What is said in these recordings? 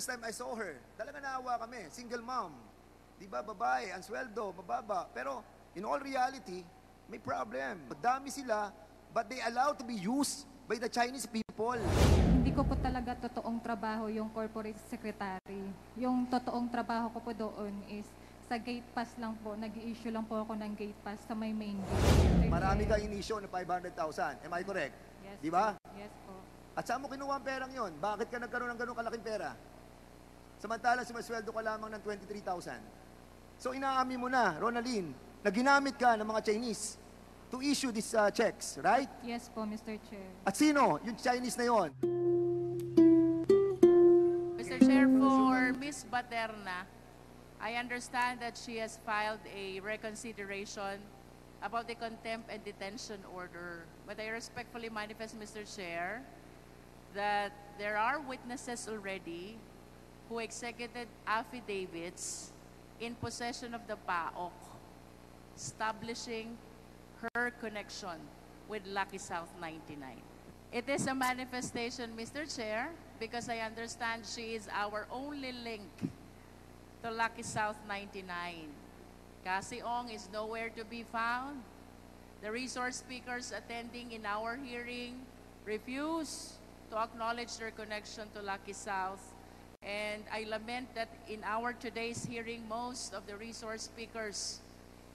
first time I saw her, talaga naawa kami. Single mom. Di ba, babae, ang sweldo, mababa. Pero, in all reality, may problem. Madami sila, but they allow to be used by the Chinese people. Hindi ko po talaga totoong trabaho yung corporate secretary. Yung totoong trabaho ko po doon is sa gate pass lang po. Nag-i-issue lang po ako ng gate pass sa may main gate. Marami ka in-issue na 500,000. Am I correct? Yes, Di ba? Yes po. At saan mo kinuha ang perang yon? Bakit ka nagkaroon ng ganun kalaking pera? Samantala, sumasweldo ka lamang ng 23,000. So inaamin mo na, Ronaldine, na ginamit ka ng mga Chinese to issue these checks, right? Yes po, Mr. Chair. At sino? Yung Chinese na yon? Mr. Chair, for Ms. Baterna, I understand that she has filed a reconsideration about the contempt and detention order. But I respectfully manifest, Mr. Chair, that there are witnesses already who executed affidavits in possession of the PAOK, establishing her connection with Lucky South 99. It is a manifestation, Mr. Chair, because I understand she is our only link to Lucky South 99. Cassie Ong is nowhere to be found. The resource speakers attending in our hearing refuse to acknowledge their connection to Lucky South. And I lament that in our today's hearing, most of the resource speakers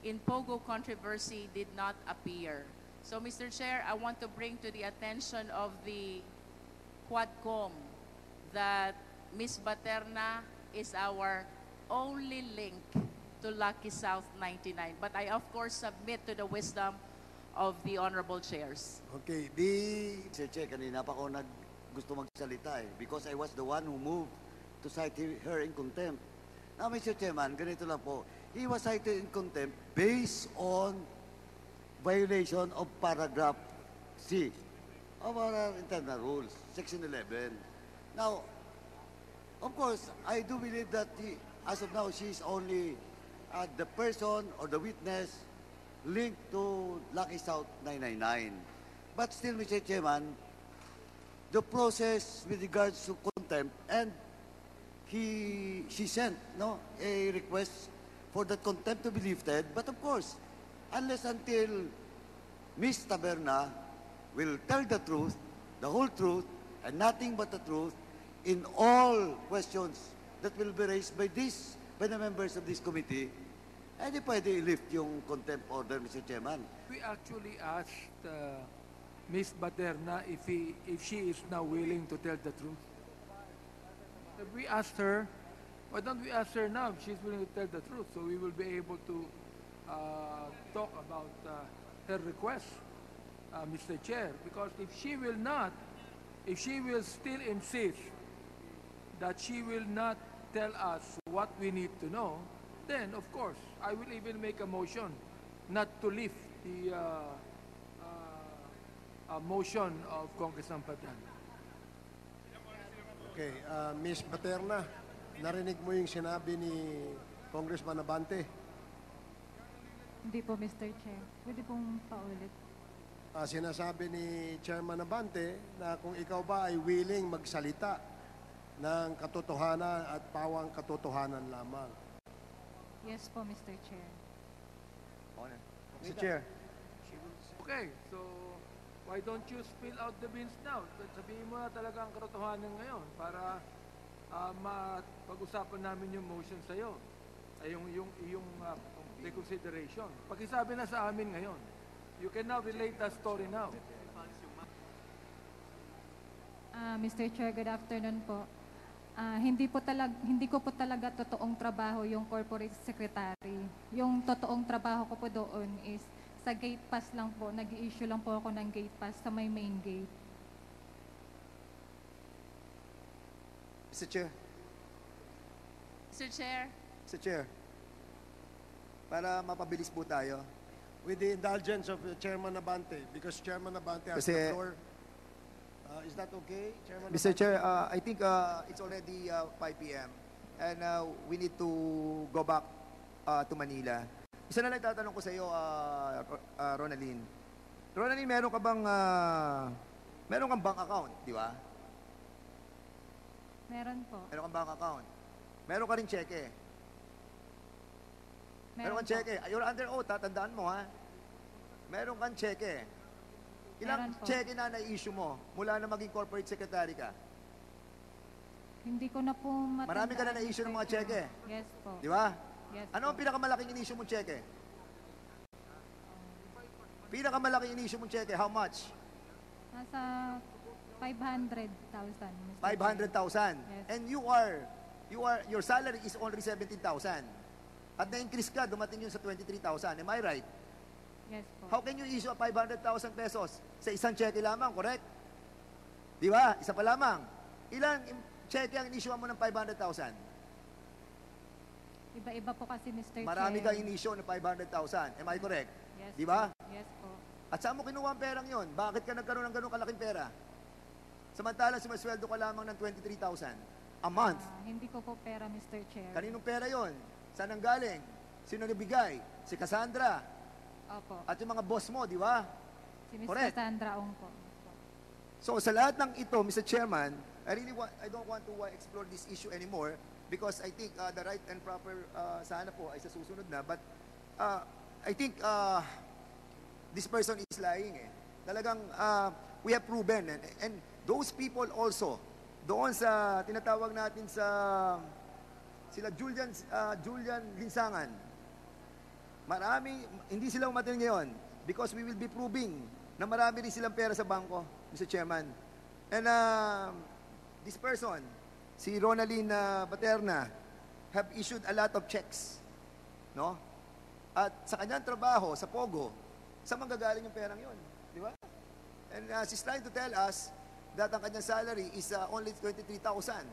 in Pogo controversy did not appear. So, Mr. Chair, I want to bring to the attention of the Quadcom that Ms. Baterna is our only link to Lucky South 99. But I, of course, submit to the wisdom of the honorable chairs. Okay, Sir Che, kanina pa ako gusto magsalita because I was the one who moved to cite her in contempt. Now, Mr. Chairman, ganito lang po. He was cited in contempt based on violation of paragraph C of our internal rules, section 11. Now, of course, I do believe that as of now, she is only the person or the witness linked to Lucky South 999. But still, Mr. Chairman, the process with regards to contempt, and she sent a request for that contempt to be lifted. But of course, unless until Ms. Taberna will tell the truth, the whole truth, and nothing but the truth in all questions that will be raised by the members of this committee, hindi pwede i-lift yung contempt order, Mr. Chairman. We actually asked Ms. Baterna if she is now willing to tell the truth. If we asked her, why don't we ask her now if she's willing to tell the truth, so we will be able to talk about her request, Mr. Chair. Because if she will not, if she will still insist that she will not tell us what we need to know, then of course I will even make a motion not to lift the motion of Congressman Baterna. Okay, Ms. Baterna, narinig mo yung sinabi ni Congressman Abante? Hindi po, Mr. Chair. Pwede pong paulit. Sinasabi ni Chairman Abante na kung ikaw ba ay willing magsalita ng katotohanan at pawang katotohanan lamang. Yes po, Mr. Chair. Mr. Chair. Okay, so why don't you spill out the beans now? Sabihin mo na talaga ang katotohanan ngayon para mapag-usapan namin yung motion sa'yo. Ay yung reconsideration. Pakisabi na sa amin ngayon. You can now relate that story now. Mr. Chair, good afternoon po. Hindi ko po talaga totoong trabaho yung corporate secretary. Yung totoong trabaho ko po doon is sa gate pass lang po. Nag-i-issue lang po ako ng gate pass sa may main gate. Mr. Chair. Mr. Chair. Mr. Chair. Para mapabilis po tayo. With the indulgence of Chairman Abante, because Chairman Abante has the floor. Is that okay, Chairman Mr. Abante? Chair, I think it's already 5 p.m. and we need to go back to Manila. Isa na lang tatanong ko sa iyo, Ronaldine. Ronaldine, meron kang bank account, di ba? Meron po. Meron kang bank account. Meron ka rin cheque. Meron kang po. cheque. You're under oath, tandaan mo ha. Meron kang cheque. Ilang Meron po. cheque na na-issue mo mula na maging corporate secretary ka? Hindi ko na po matandaan. Marami ka na na-issue ng mga Mr. Chair. cheque. Yes po. Di ba? Yes Ano ang po. pinakamalaking in-issue mong cheque? Pinakamalaking in-issue mong cheque, how much? Nasa 500,000. Mr. 500,000. Yes. And your salary is only 17,000. At na-increase ka, dumating yun sa 23,000. Am I right? Yes po. How can you issue a 500,000 pesos sa isang cheque lamang, correct? Di ba? Isa pa lamang. Ilang cheque ang in-issue mo ng 500,000? Iba-iba po kasi, Mr. Marami Chair. kang in-issue ng 500,000. Am I correct? Yes Di ba? po. Yes po. At saan mo kinuha ang perang yon? Bakit ka nagkaroon ng ganun kalaking pera? Samantala, sumasweldo ka lamang ng 23,000 a month. Hindi ko po pera, Mr. Chair. Kaninong pera yon? Saan ang galing? Sino nagbigay? Si Cassandra. Opo. At yung mga boss mo, di ba? Si Ms. Correct. Cassandra Ong po. So sa lahat ng ito, Mr. Chairman, I don't want to explore this issue anymore because I think the right and proper sana po ay sa susunod na. But I think this person is lying eh. Talagang we have proven and those people also doon sa tinatawag natin sa sila Julian Linsangan. Hindi sila umatin ngayon because we will be proving na marami rin silang pera sa bangko, Mr. Chairman. And this person, si Ronaldin Baterna, have issued a lot of checks. No? At sa kanyang trabaho, sa Pogo, saan manggagaling yung perang yun? Di ba? And she's trying to tell us that ang kanyang salary is only 23,000.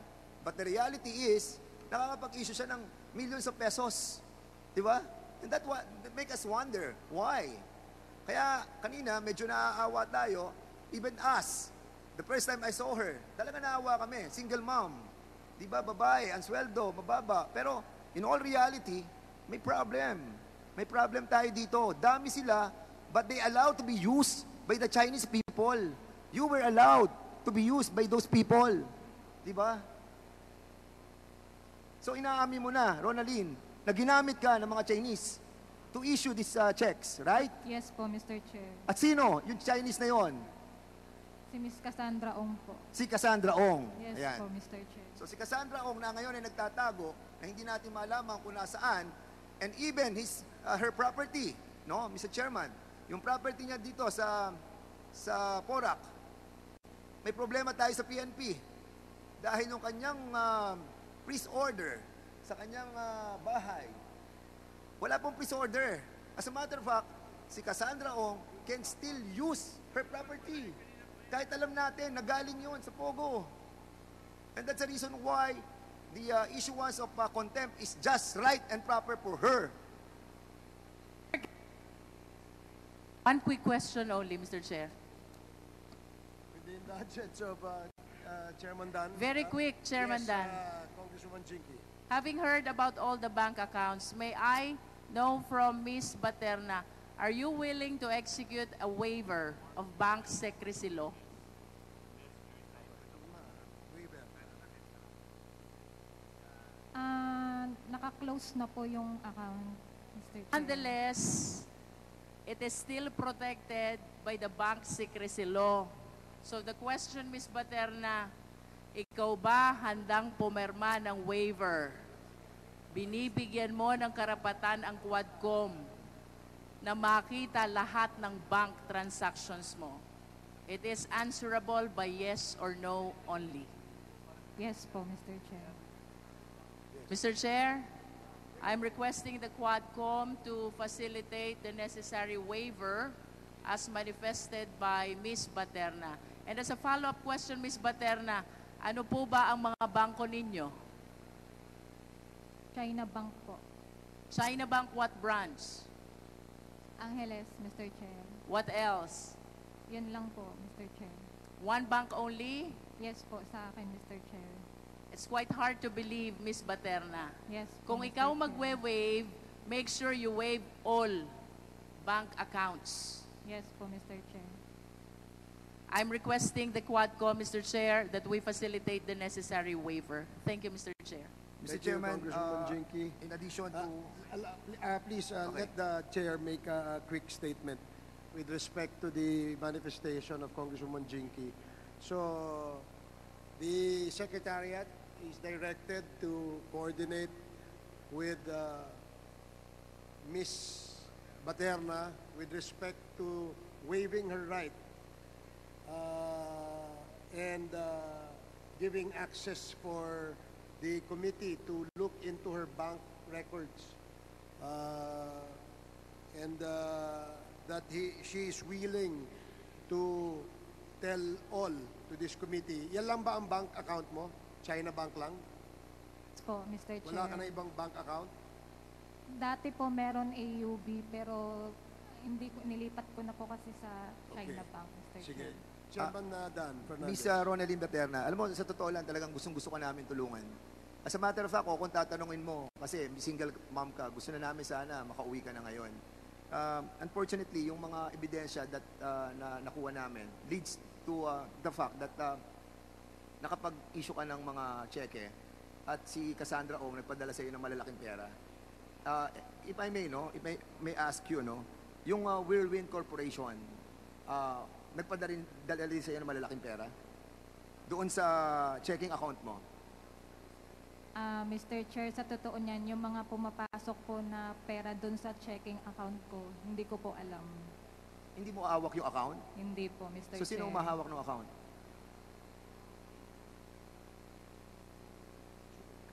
But the reality is, nakakapag-issue siya ng millions of pesos. Di ba? And that make us wonder, why? Kaya kanina, medyo naaawa tayo, even us. The first time I saw her, talaga naawa kami, single mom. Di ba, babae, ang sweldo, mababa. Pero in all reality, may problem. May problem tayo dito. Dami sila, but they allowed to be used by the Chinese people. You were allowed to be used by those people. Di ba? So inaamin mo na, Ronaldin, na ginamit ka ng mga Chinese to issue these checks, right? Yes po, Mr. Chair. At sino? Yung Chinese na yon? Si Ms. Cassandra Ong po. Si Cassandra Ong. Yes Ayan. po, Mr. Chair. So si Cassandra Ong na ngayon ay nagtatago na hindi natin malaman kung nasaan and even her property, no, Mr. Chairman, yung property niya dito sa Porac, may problema tayo sa PNP dahil yung kanyang freeze order sa kanyang bahay, wala pong freeze order. As a matter of fact, si Cassandra Ong can still use her property. Kahit alam natin, nagaling yun sa Pogo. And that's the reason why the issuance of contempt is just right and proper for her. One quick question only, Mr. Chair. Within the agents of Chairman Dan. Very quick, Chairman yes, Dan. Congresswoman Jinky. Having heard about all the bank accounts, may I know from Ms. Baterna, are you willing to execute a waiver of bank secrecy law? Naka-close na po yung account, Mr. Chair. Nonetheless, it is still protected by the bank secrecy law. So the question, Ms. Baterna, ikaw ba handang pumirma ng waiver? Binibigyan mo ng karapatan ang Quadcom na makita lahat ng bank transactions mo. It is answerable by yes or no only. Yes po, Mr. Chair. Mr. Chair, I'm requesting the Quadcom to facilitate the necessary waiver as manifested by Ms. Baterna. And as a follow-up question, Ms. Baterna, ano po ba ang mga bangko ninyo? China Bank po. China Bank, what branch? Angeles, Mr. Chair. What else? Yun lang po, Mr. Chair. One bank only? Yes po sa akin, Mr. Chair. It's quite hard to believe, Ms. Baterna. Yes po, Kung Mr. ikaw Chair. magwe-waive, make sure you waive all bank accounts. Yes po, Mr. Chair. I'm requesting the Quadcom, Mr. Chair, that we facilitate the necessary waiver. Thank you, Mr. Chair. Mr. Thank you, Chairman, Congresswoman Jinky. in addition to... Please Okay. let the chair make a quick statement with respect to the manifestation of Congresswoman Jinky. So, the Secretariat is directed to coordinate with Ms. Baterna with respect to waiving her right and giving access for the committee to look into her bank records. And that she is willing to tell all to this committee. Yan lang ba ang bank account mo? China Bank lang? Po, Mr. Chair. Wala ka na ibang bank account? Dati po meron AUB pero hindi ko nilipat ko na po kasi sa China Okay. Bank, Mr. Sige. Chair. Chairman Dan Fernandez. Miss Ronaldine Baterna, alam mo, sa totoo lang talagang gustong-gusto ka namin tulungan. As a matter of fact, kung tatanungin mo, kasi single mom ka, gusto na namin sana makauwi ka na ngayon. Unfortunately, yung mga ebidensya that na nakuha namin leads to the fact that nakapag-issue ka ng mga cheque at si Cassandra Ong nagpadala sa iyo ng malalaking pera. If I may, no, if I may ask you, no, yung Whirlwind Corporation, nagpadala rin sa iyo ng malalaking pera doon sa checking account mo. Mr. Chair, sa totoo niyan, yung mga pumapasok po na pera doon sa checking account ko, hindi ko po alam. Hindi mo hawak yung account? Hindi po, Mr. So, sino Chair. ang mahawak ng account?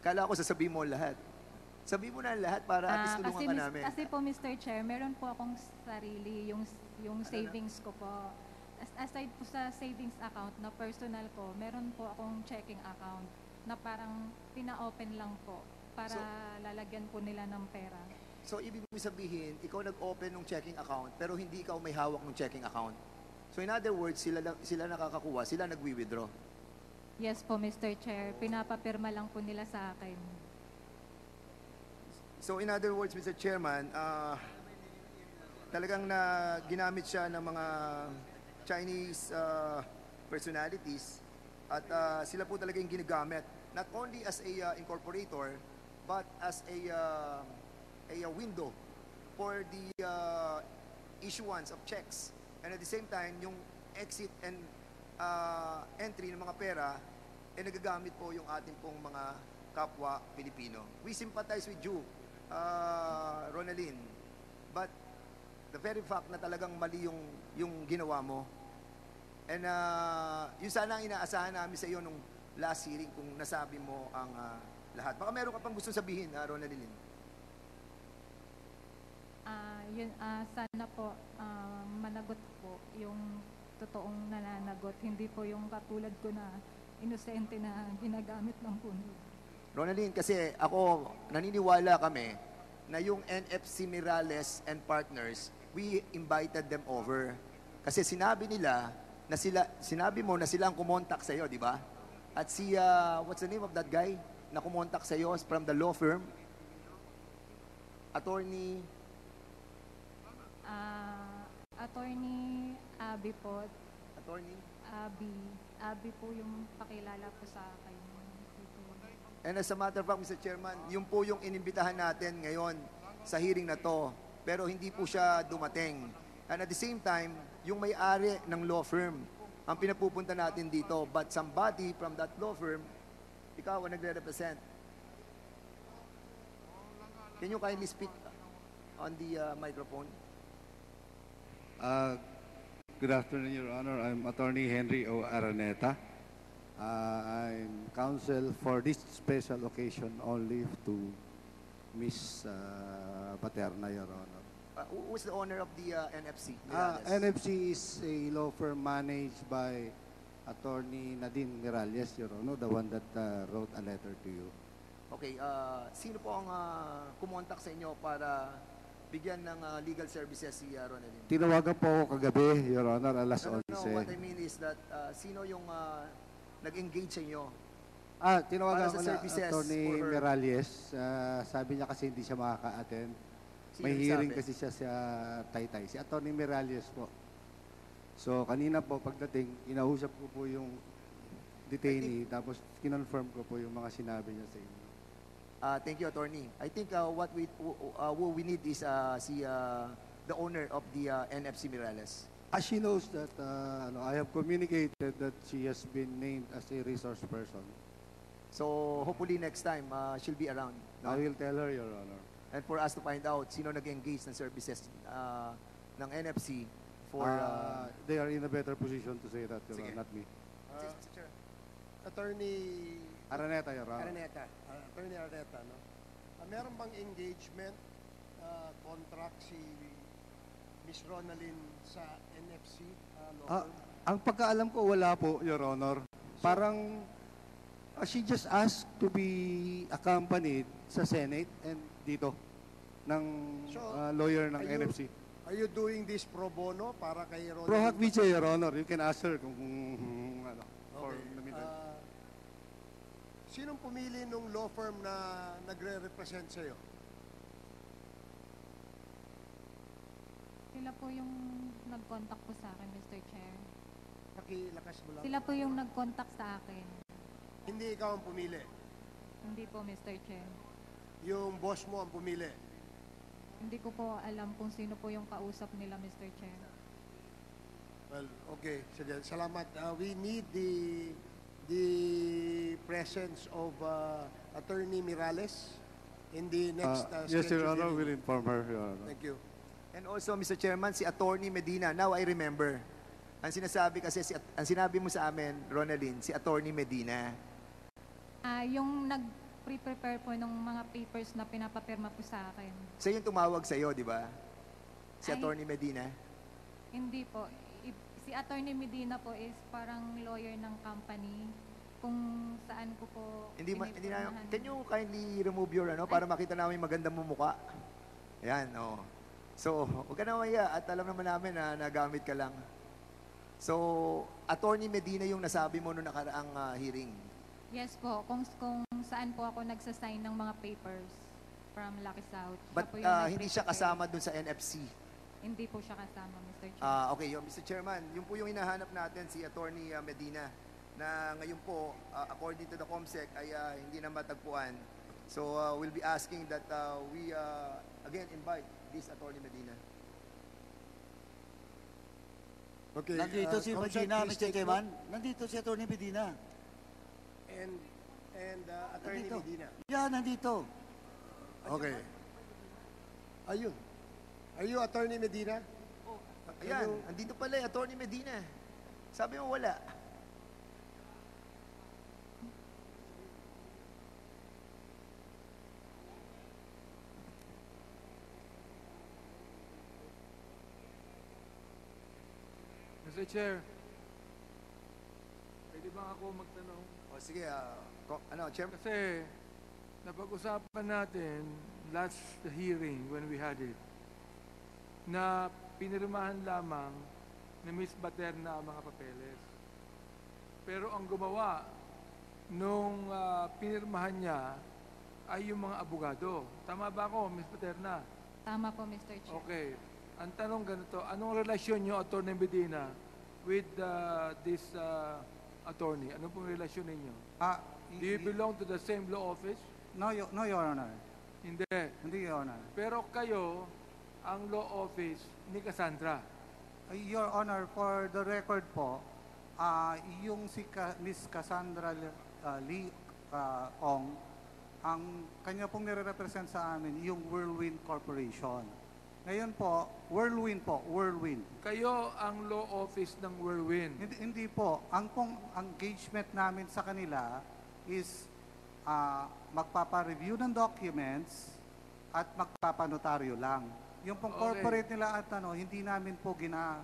Kala ko sasabihin mo lahat. Sabihin mo na lahat para at least tulungan ka namin. Kasi po, Mr. Chair, meron po akong sarili, yung savings ko po. Aside po sa savings account na personal ko, meron po akong checking account na parang pina-open lang po para lalagyan po nila ng pera. So, ibig mo sabihin, ikaw nag-open ng checking account, pero hindi ikaw may hawak ng checking account. So, in other words, sila nakakakuha, sila nagwi-withdraw. Yes po, Mr. Chair. Pinapapirma lang po nila sa akin. So, in other words, Mr. Chairman, talagang ginamit siya ng mga Chinese personalities at sila po talaga yung ginagamit. Not only as a incorporator, but as a window for the issuance of checks. And at the same time, yung exit and entry ng mga pera, nagagamit po yung ating pong mga kapwa Pilipino. We sympathize with you, Ronaldine. But the very fact na talagang mali yung ginawa mo, and yun sana ang inaasahan namin sa iyo nung last hearing kung nasabi mo ang lahat. Baka meron ka pang gusto sabihin, Ronaldine. Sana po managot po yung totoong nananagot. Hindi po yung katulad ko na inosente na ginagamit ng puno. Ronaldine, kasi ako, naniniwala kami na yung NFC Mirales and Partners, we invited them over. Kasi sinabi mo na sila ang kumontak sa iyo, di ba? At si, what's the name of that guy na kumontak sa iyo from the law firm? Attorney Abby po. Attorney? Abby po yung pakilala po sa akin. And as a matter of fact, Mr. Chairman, yun po yung inimbitahan natin ngayon sa hearing na to. Pero hindi po siya dumating. And at the same time, yung may-ari ng law firm ang pinapupunta natin dito. But somebody from that law firm, ikaw ang nagre-represent. Can you kindly speak on the microphone? Good afternoon, Your Honor. I'm Attorney Henry O. Araneta. I'm counsel for this special occasion only to Miss Baterna, Your Honor. Who's the owner of the NFC? Mirales? NFC is a law firm managed by Attorney Nadine Mirales, Your Honor, the one that wrote a letter to you. Okay, sino po ang kumontak sa inyo para bigyan ng legal services si Ronaldine? Tinawagan po ako kagabi, Your Honor, alas No, 11. what I mean is that sino yung nag-engage sa inyo? Tinawagan Para sa ko na services Attorney for her. Mirales. Sabi niya kasi hindi siya makaka-attend. Sino May yung hearing sabi? kasi siya sa Taytay. Si Attorney Mirales po. So kanina po pagdating, inausap ko po yung detainee, tapos kinonfirm ko po yung mga sinabi niya sa inyo. Thank you, Attorney. I think what we need is the owner of the NFC Mirales. As she knows that I have communicated that she has been named as a resource person. So hopefully next time she'll be around. I No? will tell her, Your Honor. And for us to find out sino nag-engage ng services ng NFC for... They are in a better position to say that, Your Sige. Honor, not me. Attorney Araneta, Your Honor. Araneta, Attorney Araneta, no? Meron bang engagement contract si Miss Ronalyn sa NFC? Law firm? Ang pagkaalam ko, wala po, Your Honor. Parang she just asked to be accompanied sa Senate and dito ng So, lawyer ng are you- NFC. Are you doing this pro bono para kay Ronalyn? Pro hac vice, Your Honor. You can ask her kung ano. For Okay. the meantime. Sinong pumili nung law firm na nagre-represent sa'yo? Sila po yung nag-contact po sa akin, Mr. Chair. Pakilakas mo lang. Sila po yung nag-contact sa akin. Hindi ikaw ang pumili. Hindi po, Mr. Chair. Yung boss mo ang pumili. Hindi ko po alam kung sino po yung kausap nila, Mr. Chair. Well, okay. Sige, salamat. We need the presence of Attorney Mirales in the next Yes, Your scheduled Honor. hearing. Will inform her, Your Honor. Thank you. And also, Mr. Chairman, si Attorney Medina, now I remember. Ang sinasabi kasi, ang sinabi mo sa amin, Ronalyn, si Attorney Medina. Yung nag-prepare po ng mga papers na pinapapirma po sa akin. Siya yung tumawag sa'yo, di ba? Si Ay. Attorney Medina. Hindi po. Si Attorney Medina po is parang lawyer ng company kung saan ko po Hindi na, pinipirmahan. can you kindly remove your para makita namin yung maganda mo mukha? Ayan, oh. So, huwag ka na maya at alam naman namin na nagamit ka lang. So, Attorney Medina yung nasabi mo noong nakaraang hearing. Yes po, kung saan po ako nagsasign ng mga papers from Lucky South. Siya But po yung hindi siya nag-prepare. kasama dun sa NFC. Hindi po siya kasama, Mr. Chair. Okay, Mr. Chairman, yun po yung hinahanap natin si Attorney Medina na ngayon po, according to the COMSEC, ay hindi na matagpuan. So, we'll be asking that we again invite this Attorney Medina. Okay. Nandito si Comsec, Medina, please Mr. take Chairman. Nandito si Atty. Medina. note. And Attorney Nandito. Medina. Yeah, nandito. Okay. Ayun. Are you Attorney Medina? Ayan, andito pala Attorney Medina. Sabi mo wala. Mr. Chair, pwede ba ako magtanong? O sige, Chairman. Kasi napag-usapan natin last hearing when we had it na pinirmahan lamang ni Ms. Baterna ang mga papeles. Pero ang gumawa nung pinirmahan niya ay yung mga abogado. Tama ba ako, Ms. Baterna? Tama po, Mr. Chair. Okay. Ang tanong ganito, anong relasyon niyo, Atty. Medina, with this attorney? Ano pong relasyon ninyo? Do you belong to the same law office? No, no, Your Honor. Hindi. Hindi, Your Honor. Pero kayo, ang law office ni Cassandra. Your Honor, for the record po, yung si Miss Cassandra Lee Ong, ang kanya pong nire-represent sa amin, yung Whirlwind Corporation. Ngayon po, Whirlwind. Kayo ang law office ng Whirlwind. Hindi po. Ang pong engagement namin sa kanila is magpapa-review ng documents at magpapanotaryo lang. Yung pong Okay. corporate nila at hindi namin po ginagawa.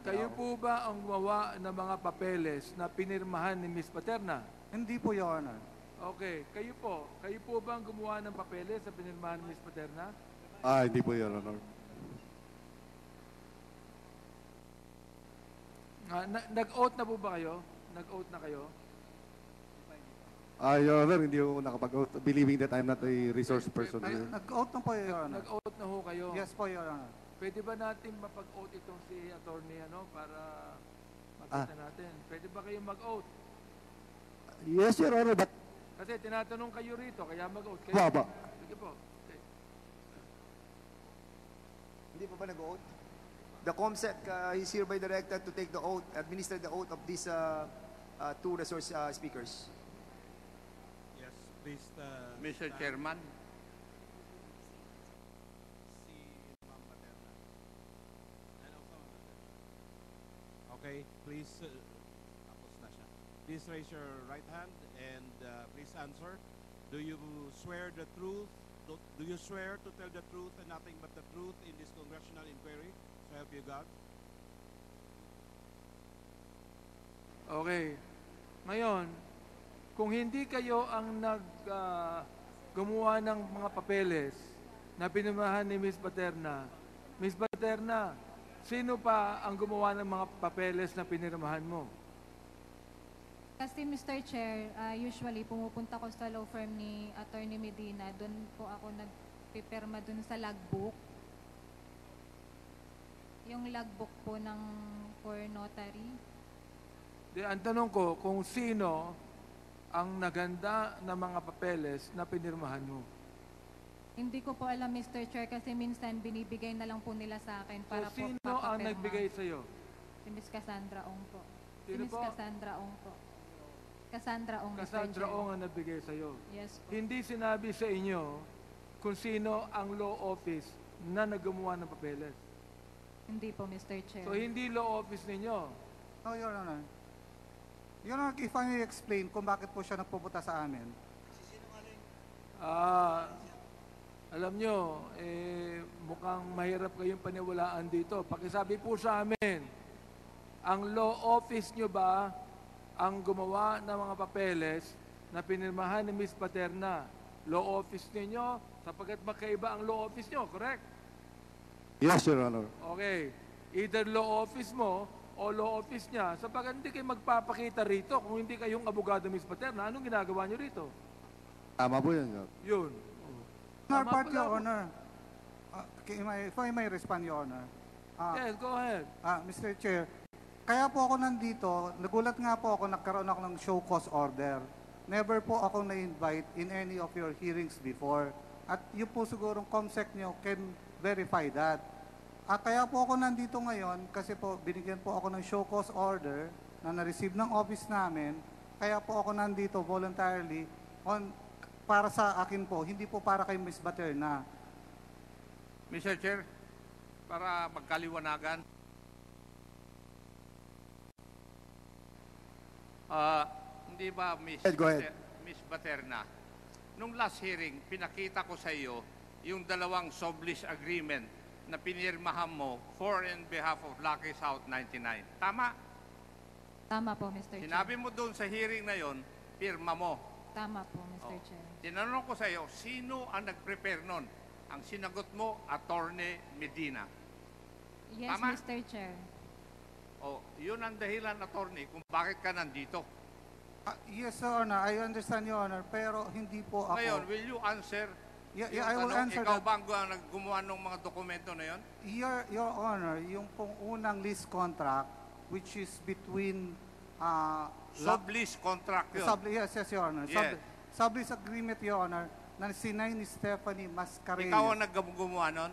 Kayo po ba ang gumawa ng mga papeles na pinirmahan ni Ms. Paterna? Hindi po, Your Honor. Okay. Kayo po ba ang gumawa ng papeles na pinirmahan ni Ms. Paterna? Hindi po, Your Honor. Nag-oath na po ba kayo? Nag-oath na kayo? Your Honor, hindi ako nakapag-oath, believing that I'm not a resource person here. Nag-oath na po, Your Honor. Nag-oath na ho kayo? Yes po, Your Honor. Pwede ba natin mapag-oath itong si attorney para makita natin? Pwede ba kayong mag-oath? Yes, Your Honor, but... Kasi tinatanong kayo rito, kaya mag-oath kayo. Baba. Sige po. Okay. Hindi pa ba nag-oath? The COMSEC is hereby directed to take the oath, administer the oath of these two resource speakers. Yes, please. Mr. Chairman, Si Ma'am Baterna. And also, okay, please. Tapos na siya. Please raise your right hand and please answer. Do you swear the truth? Do you swear to tell the truth and nothing but the truth in this congressional inquiry? So help you God. Okay. Ngayon, kung hindi kayo ang gumawa ng mga papeles na pinirmahan ni Ms. Baterna, sino pa ang gumawa ng mga papeles na pinirmahan mo? Kasi Mr. Chair, usually pumupunta ko sa law firm ni Attorney Medina. Doon po ako nagpipirma doon sa logbook. Yung logbook po ng for notary. Ang tanong ko, kung sino ang naganda ng mga papeles na pinirmahan mo? Hindi ko po alam, Mr. Chair, kasi minsan binibigay na lang po nila sa akin para So, sino po ang papapirma. nagbigay sa'yo? Si Ms. Cassandra Ong po. Sino si Ms. po? Cassandra Ong po. Cassandra Ong, Cassandra Mr. Chair. Ong ang nagbigay sa'yo. Yes po. Hindi sinabi sa inyo kung sino ang law office na naggumawa ng papeles. Hindi po, Mr. Chair. So, hindi law office ninyo. No, Your Honor. Your Honor, if I may explain kung bakit po siya nagpupunta sa amin. Alam nyo, mukhang mahirap kayong paniwalaan dito. Pakisabi po sa amin, ang law office nyo ba ang gumawa ng mga papeles na pinirmahan ni Ms. Baterna? Law office ninyo, sapagkat magkaiba ang law office nyo, correct? Yes, Your Honor. Okay. Either law office mo o law office niya, sapagkat hindi kayo magpapakita rito kung hindi kayong abogado Ms. Baterna. Anong ginagawa nyo rito? Tama po yun, Your Honor. Yun. Honor, Tama part, pala Your po. Honor. If I may respond, Your Honor. Yes, go ahead. Mr. Chair, kaya po ako nandito, nagulat nga po ako, nagkaroon ako ng show cause order. Never po ako na-invite in any of your hearings before. At yun po sigurong COMSEC nyo can verify that. Kaya po ako nandito ngayon kasi po binigyan po ako ng show cause order na na-receive ng office namin. Kaya po ako nandito voluntarily para sa akin po, hindi po para kay Ms. Baterna. Mr. Chair, para magkaliwanagan, hindi ba, Go ahead. Ms. Baterna, nung last hearing, pinakita ko sa iyo yung dalawang sublease agreement na pinirmahan mo for and behalf of Lucky South 99. Tama? Tama po, Mr. Chair. Sinabi mo doon sa hearing na yon, pirma mo. Tama po, Mr. Oh. Chair. Tinanong ko sa iyo, sino ang nag-prepare nun? Ang sinagot mo, Attorney Medina. Yes, Tama? Mr. Chair. O, yun ang dahilan, Attorney, kung bakit ka nandito. Yes, Your Honor. I understand, Your Honor. Pero hindi po ako... Ngayon, will you answer? Yeah, yung I will tanong, answer ikaw that. ba ang gumawa ng mga dokumento na yon? Your Honor, yung pong unang lease contract, which is between... Sublease contract yun. Yes, Your Honor. Yes. Sublease agreement, Your Honor, na sinay ni Stephanie Mascareñas. Ikaw ang naggumawa nun?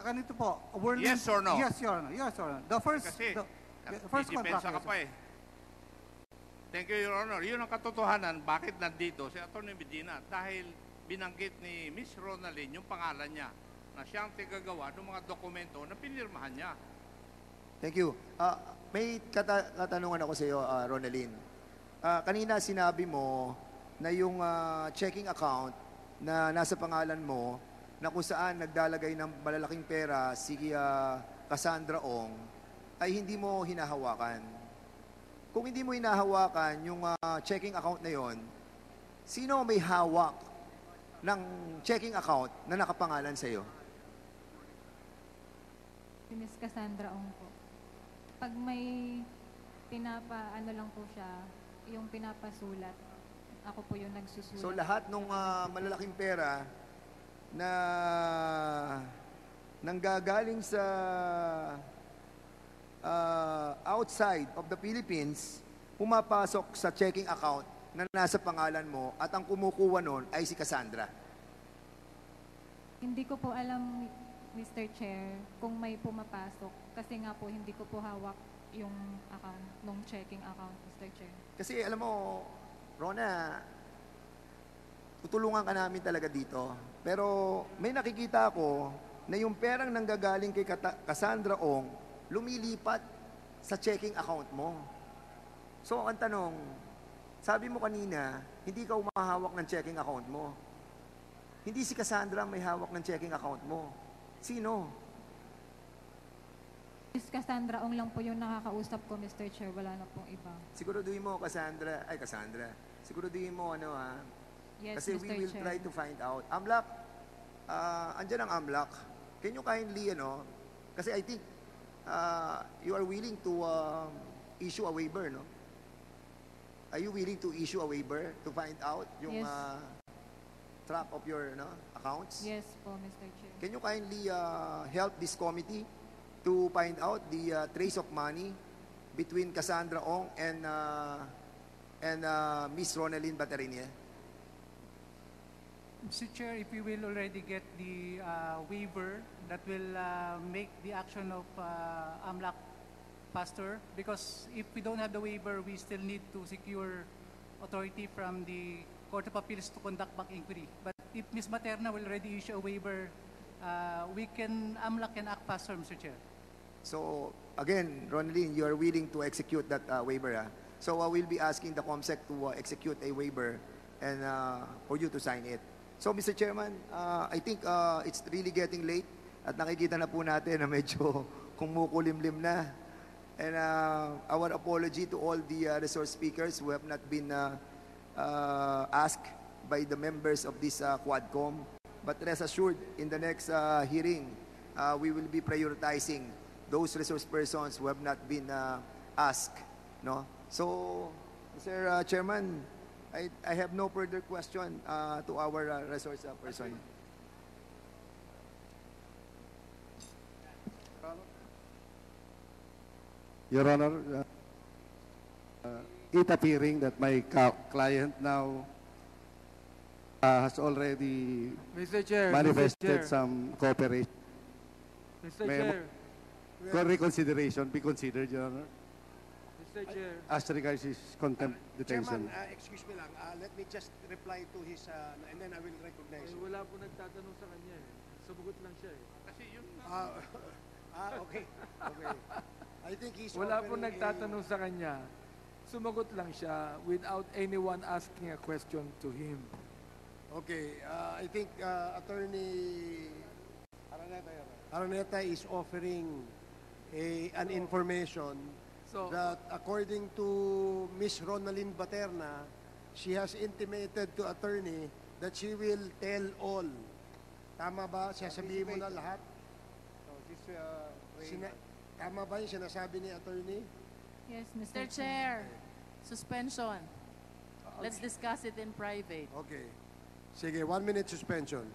Ganito po. Yes or no? Yes, Your Honor. Yes, Your Honor. The first contract. Depensa ka pa eh. Thank you, Your Honor. Yun ang katotohanan. Bakit nandito si Atty. Medina? Dahil binanggit ni Miss Ronaldin yung pangalan niya na siyang tigagawa ng mga dokumento na pinirmahan niya. Thank you. May katanungan ako sa iyo, Ronaldin. Kanina sinabi mo na yung checking account na nasa pangalan mo na kung saan nagdalagay ng malalaking pera si Cassandra Ong ay hindi mo hinahawakan. Kung hindi mo hinahawakan yung checking account na yon, sino may hawak ng checking account na nakapangalan sa iyo? Si Ms. Cassandra Ong po. Pag may ano lang po siya, yung pinapasulat, ako po yung nagsusulat. So lahat ng malalaking pera na nanggagaling sa outside of the Philippines, pumapasok sa checking account na nasa pangalan mo at ang kumukuha nun ay si Cassandra? Hindi ko po alam, Mr. Chair, kung may pumapasok. Kasi nga po, hindi ko po hawak yung account, nung checking account, Mr. Chair. Kasi alam mo, Rona, tutulungan ka namin talaga dito. Pero may nakikita ako na yung perang nanggagaling kay Cassandra Ong, lumilipat sa checking account mo. So, ang tanong, sabi mo kanina, hindi ka umahawak ng checking account mo. Hindi si Cassandra may hawak ng checking account mo. Sino? Miss Cassandra Ong lang po yung nakakausap ko, Mr. Chair. Wala na pong iba. Siguraduhin mo, Cassandra. Siguraduhin mo, Yes, Kasi Mr. we will Chair. try to find out. Amlak, andyan ang Amlak. Can you kindly, kasi I think you are willing to issue a waiver, no? Are you willing to issue a waiver to find out yung Yes. track of your accounts? Yes po, Mr. Chair. Can you kindly help this committee to find out the trace of money between Cassandra Ong and Miss Ronaldine Baterina? Mr. Chair, if we will already get the waiver that will make the action of AMLAC faster, because if we don't have the waiver, we still need to secure authority from the Court of Appeals to conduct back inquiry. But if Ms. Materna will already issue a waiver, AMLAC can act faster, Mr. Chair. So, again, Ronaldine, you are willing to execute that waiver. So, we'll be asking the COMSEC to execute a waiver and for you to sign it. So, Mr. Chairman, I think it's really getting late at nakikita na po natin na medyo kumukulimlim na. And our apology to all the resource speakers who have not been asked by the members of this Quadcom. But rest assured, in the next hearing, we will be prioritizing those resource persons who have not been asked. No? So, Mr. Chairman, I have no further question to our resource person. Your Honor, it appearing that my client now has already Mr. Chair, manifested some cooperation. Mr. May- Chair, For reconsideration, be considered, Your Honor, Mr. Chair. as regards his contempt detention. Chairman, excuse me lang. Let me just reply to his, and then I will recognize him. Wala po nagtatanong sa kanya eh. Sumagot lang siya eh. Kasi yun Okay. Okay. I think he's Wala po offering nagtatanong sa kanya. Sumagot lang siya without anyone asking a question to him. Okay. I think Attorney Araneta is offering an information So, that according to Miss Ronaldine Baterna, she has intimated to attorney that she will tell all. Tama ba? Sasabihin mo na lahat? Tama ba yung sinasabi ni attorney? Yes, Mr. Mr. Chair, suspension. Let's discuss it in private. Okay. Sige, 1 minute suspension.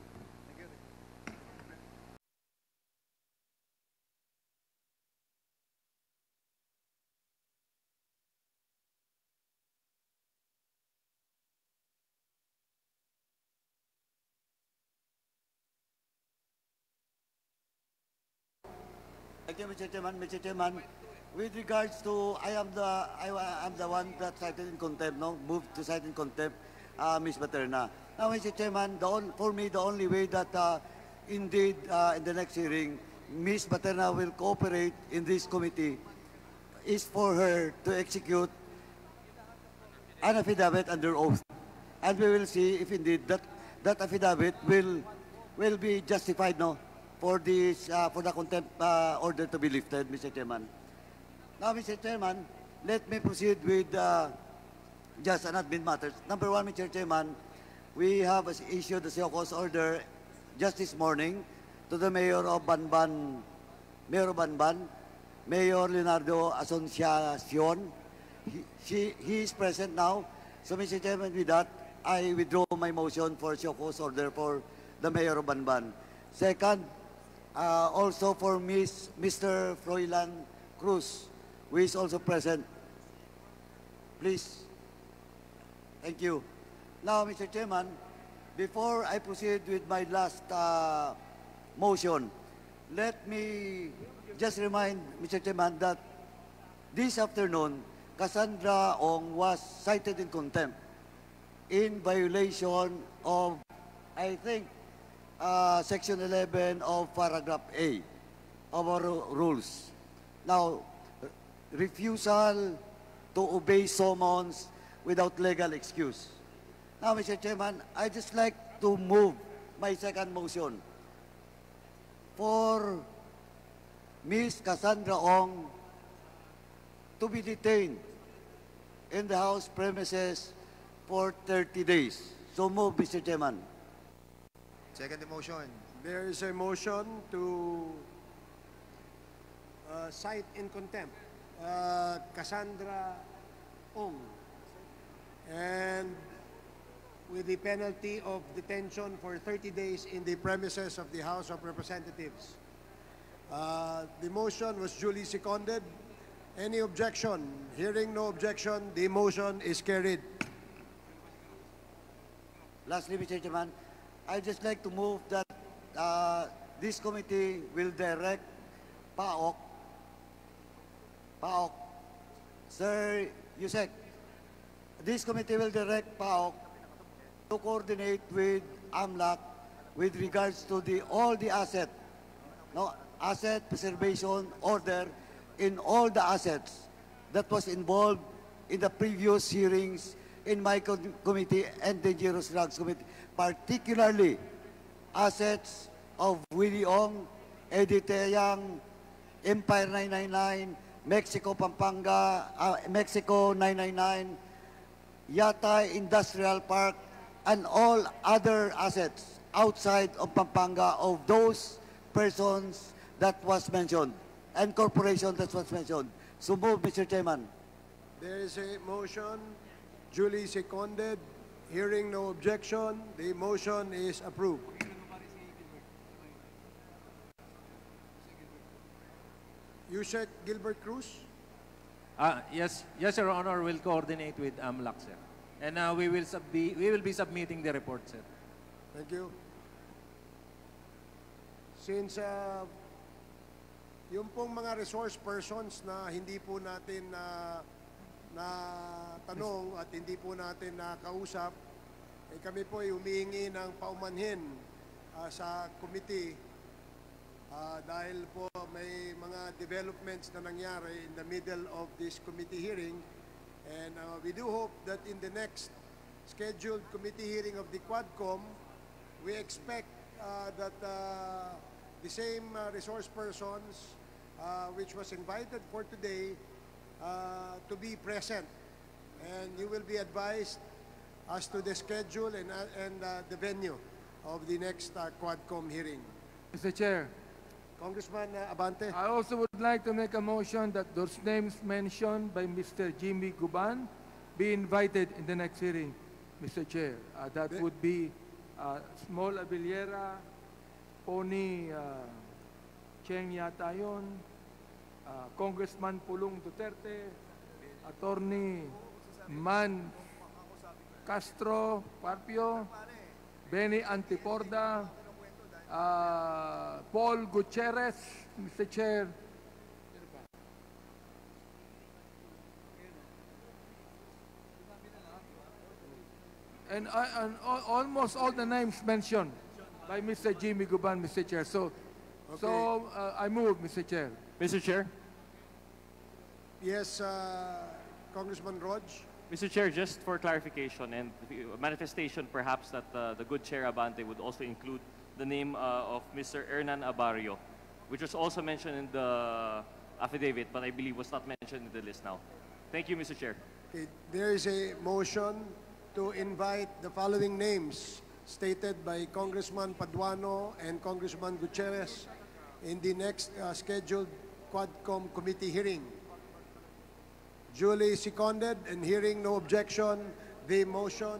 Thank you, Mr. Chairman. Mr. Chairman, with regards to, I am the one that cited in contempt, no? Moved to cite in contempt, Ms. Materna. Now, Mr. Chairman, for me, the only way that, indeed, in the next hearing, Ms. Materna will cooperate in this committee is for her to execute an affidavit under oath. And we will see if indeed that affidavit will be justified, no? For this, for the contempt order to be lifted, Mr. Chairman. Now, Mr. Chairman, let me proceed with just an admin matters. Number one, Mr. Chairman, we have issued the show cause order just this morning to the Mayor of Banban, Mayor Leonardo Asunciacion. He is present now. So, Mr. Chairman, with that, I withdraw my motion for show cause order for the Mayor of Banban. Second, Also for Mr. Froilan Cruz, who is also present. Please. Thank you. Now, Mr. Chairman, before I proceed with my last motion, let me just remind Mr. Chairman that this afternoon, Cassandra Ong was cited in contempt in violation of, I think, Section 11 of Paragraph A of our rules. Now, refusal to obey summons without legal excuse. Now, Mr. Chairman, I just like to move my second motion for Ms. Cassandra Ong to be detained in the House premises for 30 days. So move, Mr. Chairman. Second motion. There is a motion to cite in contempt Cassandra Ong, and with the penalty of detention for 30 days in the premises of the House of Representatives. The motion was duly seconded. Any objection? Hearing no objection, the motion is carried. Lastly, Mr. Chairman, I'd just like to move that this committee will direct PAOK, Sir Yusek, this committee will direct PAOK to coordinate with AMLAC with regards to all the asset preservation order in all the assets that was involved in the previous hearings in my committee and Dangerous Drugs Committee, particularly assets of Willie Ong, Eddie Teyang, Empire 999, Mexico Pampanga, Mexico 999, Yatay Industrial Park, and all other assets outside of Pampanga of those persons that was mentioned and corporation that was mentioned. So move, Mr. Chairman. There is a motion duly seconded. Hearing no objection, the motion is approved. Yusek Gilbert Cruz? Yes, Your Honor, we'll coordinate with AMLAC, sir. And we will be submitting the report, sir. Thank you. Since yung pong mga resource persons na hindi po natin na tanong at hindi po natin nakausap, kami po ay humihingi ng paumanhin sa committee dahil po may mga developments na nangyari in the middle of this committee hearing, and we do hope that in the next scheduled committee hearing of the Quadcom, we expect that the same resource persons which was invited for today to be present, and you will be advised as to the schedule and the venue of the next Quadcom hearing. Mr. Chair, Congressman Abante. I also would like to make a motion that those names mentioned by Mr. Jimmy Guban be invited in the next hearing, Mr. Chair. That would be Small Abiliera, Pony Cheng yata yun, Congressman Pulong Duterte, Attorney Man Castro Parpio, Benny Antiporda, Paul Gutierrez, Mr. Chair. And almost all the names mentioned by Mr. Jimmy Guban, Mr. Chair. So I move, Mr. Chair. Mr. Chair? Yes, Congressman Rog. Mr. Chair, just for clarification and manifestation perhaps that the good Chair Abante would also include the name of Mr. Hernan Abario, which was also mentioned in the affidavit, but I believe was not mentioned in the list now. Thank you, Mr. Chair. Okay, there is a motion to invite the following names stated by Congressman Paduano and Congressman Gutierrez in the next scheduled Quadcom committee hearing. Duly seconded, and hearing no objection, the motion,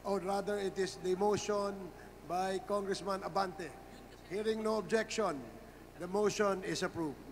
or rather it is the motion by Congressman Abante. Hearing no objection, the motion is approved.